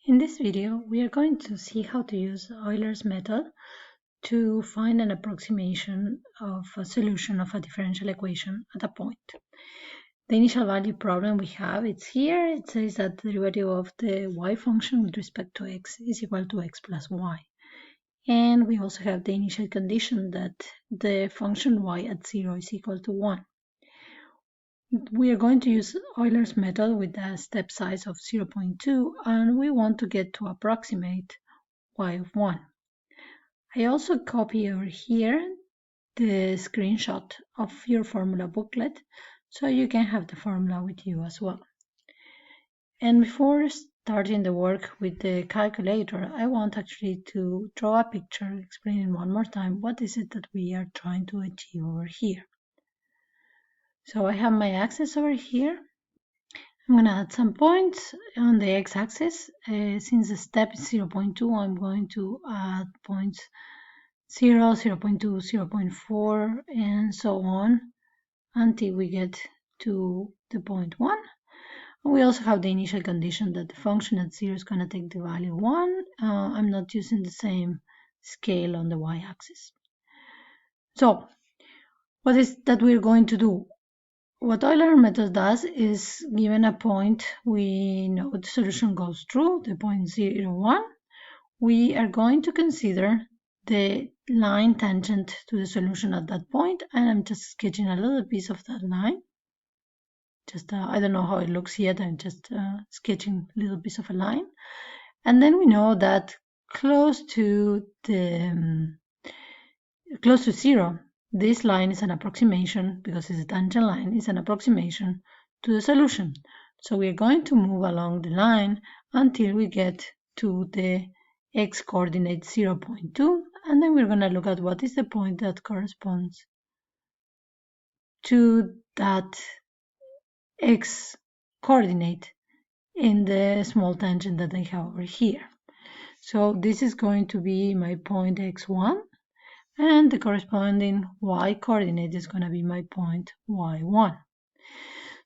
In this video, we are going to see how to use Euler's method to find an approximation of a solution of a differential equation at a point. The initial value problem we have, it's here. It says that the derivative of the y function with respect to x is equal to x plus y. And we also have the initial condition that the function y at 0 is equal to 1. We are going to use Euler's method with a step size of 0.2, and we want to get to approximate y of 1. I also copy over here the screenshot of your formula booklet, so you can have the formula with you as well. And before starting the work with the calculator, I want actually to draw a picture explaining one more time what is it that we are trying to achieve over here. So I have my axis over here. I'm going to add some points on the x-axis. Since the step is 0.2, I'm going to add points 0, 0.2, 0.4, and so on until we get to the point 1. And we also have the initial condition that the function at 0 is going to take the value 1. I'm not using the same scale on the y-axis. So what is that we're going to do? What Euler method does is, given a point we know the solution goes through, the point 0, 1, we are going to consider the line tangent to the solution at that point, and I'm just sketching a little piece of that line. I don't know how it looks yet, I'm just sketching a little piece of a line. And then we know that close to 0, this line is an approximation, because it's a tangent line, is an approximation to the solution. So we are going to move along the line until we get to the x coordinate 0.2, and then we're going to look at what is the point that corresponds to that x coordinate in the small tangent that I have over here. So this is going to be my point x1, and the corresponding y coordinate is going to be my point y1.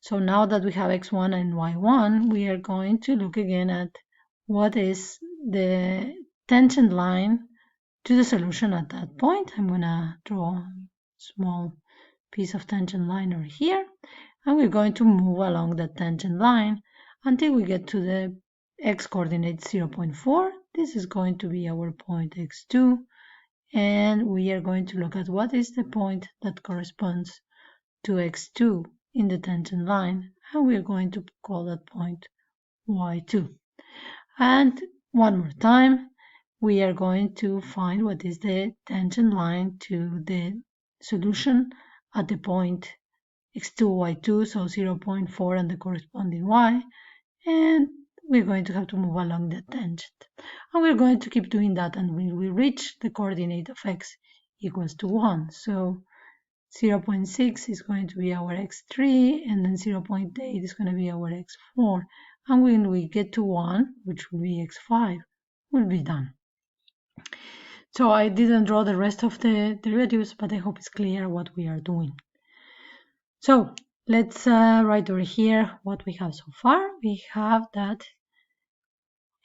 So now that we have x1 and y1, we are going to look again at what is the tangent line to the solution at that point. I'm going to draw a small piece of tangent line over here, and we're going to move along that tangent line until we get to the x coordinate 0.4. This is going to be our point x2, and we are going to look at what is the point that corresponds to x2 in the tangent line, and we are going to call that point y2. And one more time, we are going to find what is the tangent line to the solution at the point x2, y2, so 0.4 and the corresponding y, and we're going to have to move along that tangent. And we're going to keep doing that, and when we reach the coordinate of x equals to 1. So 0.6 is going to be our x3, and then 0.8 is going to be our x4. And when we get to 1, which will be x5, we'll be done. So I didn't draw the rest of the derivatives, but I hope it's clear what we are doing. So let's write over here what we have so far. We have that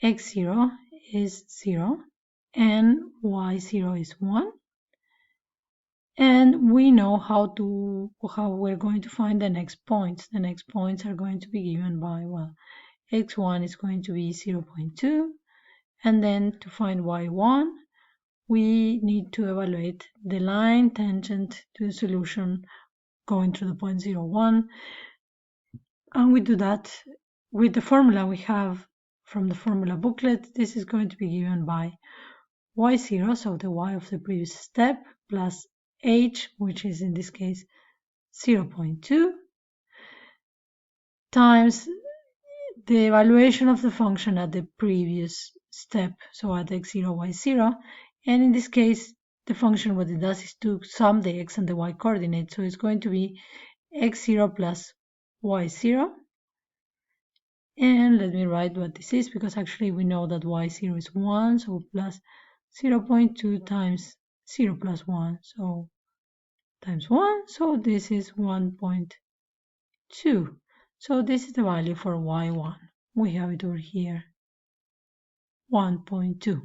x0 is 0 and y0 is 1. And we know how we're going to find the next points. The next points are going to be given by, well, x1 is going to be 0.2, and then to find y1, we need to evaluate the line tangent to the solution going through the point 0, 1, and we do that with the formula we have from the formula booklet. This is going to be given by y0, so the y of the previous step, plus h, which is in this case 0.2, times the evaluation of the function at the previous step, so at x0, y0, and in this case the function, what it does is to sum the x and the y coordinates, so it's going to be x0 plus y0. And let me write what this is, because actually we know that y0 is 1, so plus 0.2 times 0 plus 1, so times 1, so this is 1.2. So this is the value for y1. We have it over here. 1.2.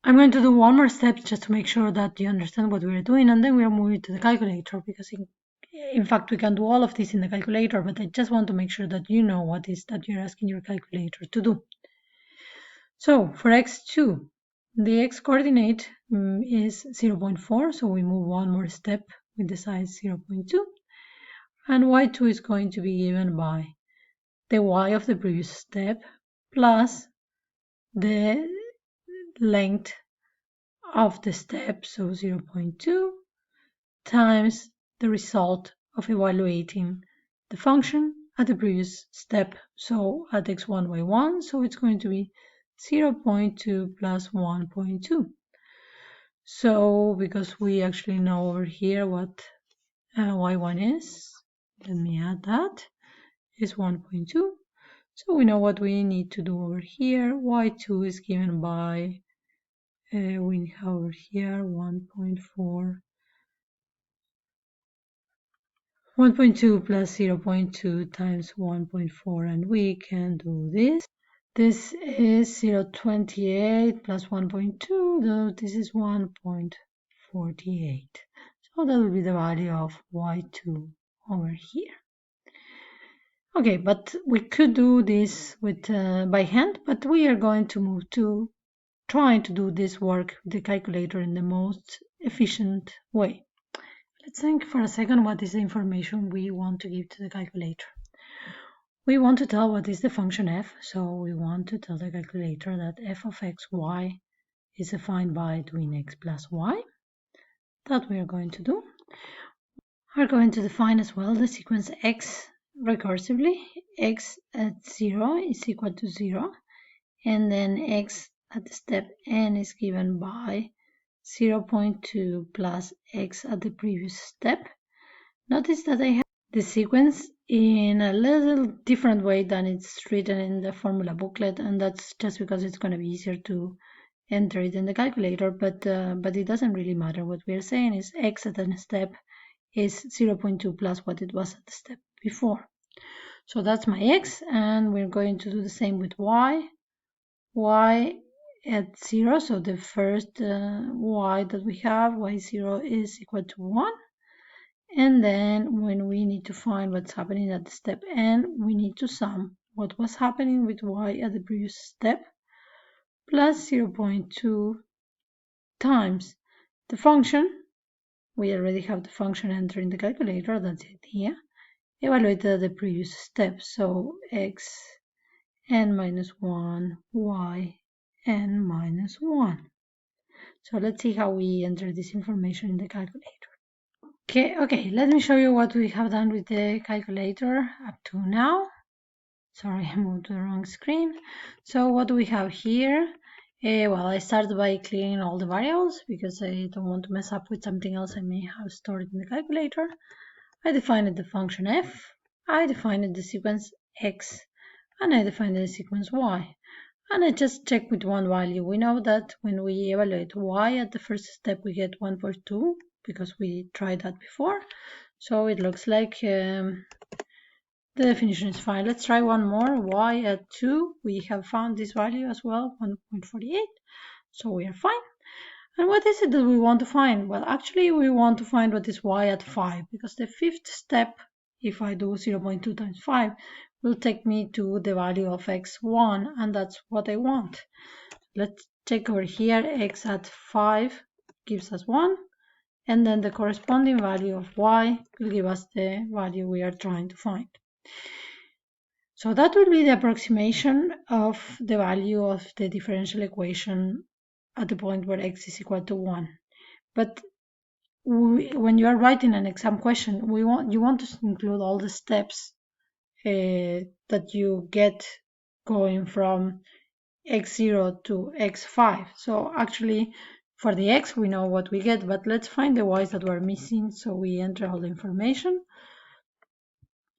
I'm going to do one more step just to make sure that you understand what we're doing, and then we're moving to the calculator, because in fact we can do all of this in the calculator, but I just want to make sure that you know what is that you're asking your calculator to do. So for x2, the x coordinate is 0.4, so we move one more step with the size 0.2, and y2 is going to be given by the y of the previous step plus the length of the step, so 0.2, times the result of evaluating the function at the previous step, so at x1, y1, so it's going to be 0.2 plus 1.2. So because we actually know over here what y1 is, let me add that, is 1.2. So we know what we need to do over here. y2 is given by, we have over here 1.4, 1.2 plus 0.2 times 1.4, and we can do this. This is 0.28 plus 1.2, though this is 1.48. So that will be the value of y2 over here. Okay, but we could do this with by hand, but we are going to move to trying to do this work with the calculator in the most efficient way. Let's think for a second what is the information we want to give to the calculator. We want to tell what is the function f, so we want to tell the calculator that f of x, y is defined by doing x plus y. That we are going to do. We're going to define as well the sequence x recursively. X at 0 is equal to 0, and then x at the step n is given by 0.2 plus x at the previous step. Notice that I have the sequence in a little different way than it's written in the formula booklet, and that's just because it's going to be easier to enter it in the calculator, but it doesn't really matter. What we're saying is x at a step is 0.2 plus what it was at the step before. So that's my x, and we're going to do the same with y. Y at 0, so the first y that we have, y0 is equal to 1. And then when we need to find what's happening at the step n, we need to sum what was happening with y at the previous step plus 0.2 times the function. We already have the function entered in the calculator, that's it here, evaluated at the previous step, so x n minus 1, y n minus 1. So let's see how we enter this information in the calculator. Okay, let me show you what we have done with the calculator up to now. Sorry, I moved to the wrong screen. So what do we have here? Well, I started by clearing all the variables because I don't want to mess up with something else I may have stored in the calculator. I defined the function f, I defined the sequence x, and I defined the sequence y. And I just check with one value. We know that when we evaluate y at the first step, we get 1.2 because we tried that before. So it looks like the definition is fine. Let's try one more. Y at 2, we have found this value as well, 1.48. So we are fine. And what is it that we want to find? Well, actually, we want to find what is y at 5, because the fifth step, if I do 0.2 times 5, will take me to the value of x1, and that's what I want. Let's check over here. X at 5 gives us 1, and then the corresponding value of y will give us the value we are trying to find. So that will be the approximation of the value of the differential equation at the point where x is equal to 1. But when you are writing an exam question, you want to include all the steps that you get going from x0 to x5. So actually, for the x, we know what we get, but let's find the y's that were missing. So we enter all the information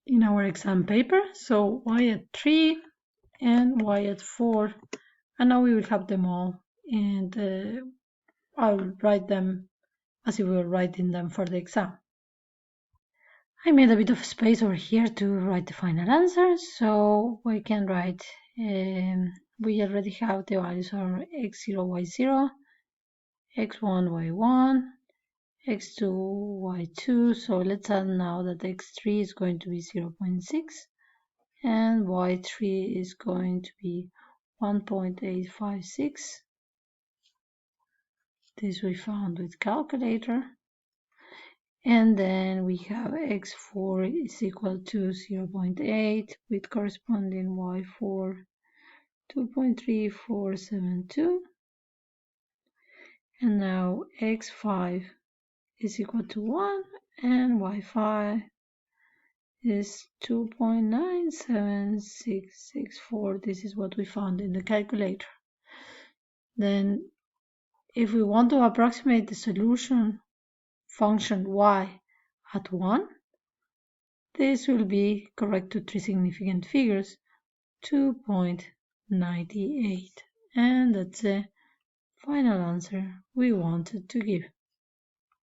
in our exam paper. So y at 3 and y at 4, and now we will have them all, and I'll write them as if we were writing them for the exam. I made a bit of space over here to write the final answer, so we can write, we already have the values for x0, y0, x1, y1, x2, y2, so let's add now that x3 is going to be 0.6 and y3 is going to be 1.856. This we found with calculator. And then we have x4 is equal to 0.8 with corresponding y4 2.3472. And now x5 is equal to 1 and y5 is 2.97664. This is what we found in the calculator. Then if we want to approximate the solution function y at 1, this will be correct to three significant figures, 2.98. And that's the final answer we wanted to give.